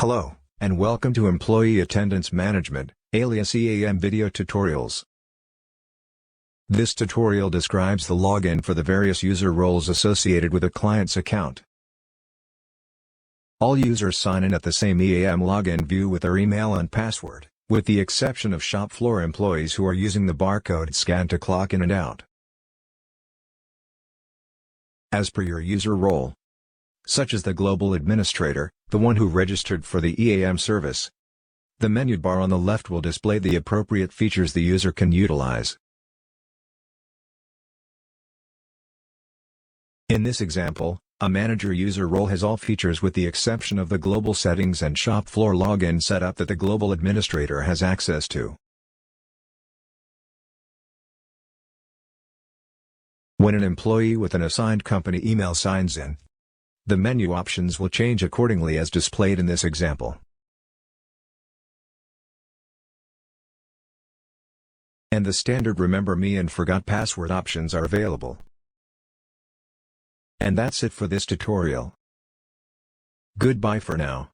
Hello, and welcome to Employee Attendance Management, alias EAM video tutorials. This tutorial describes the login for the various user roles associated with a client's account. All users sign in at the same EAM login view with their email and password, with the exception of shop floor employees who are using the barcode scan to clock in and out. As per your user role, such as the global administrator, the one who registered for the EAM service, the menu bar on the left will display the appropriate features the user can utilize. In this example, a manager user role has all features with the exception of the global settings and shop floor login setup that the global administrator has access to. When an employee with an assigned company email signs in, the menu options will change accordingly as displayed in this example. And the standard Remember Me and Forgot Password options are available. And that's it for this tutorial. Goodbye for now.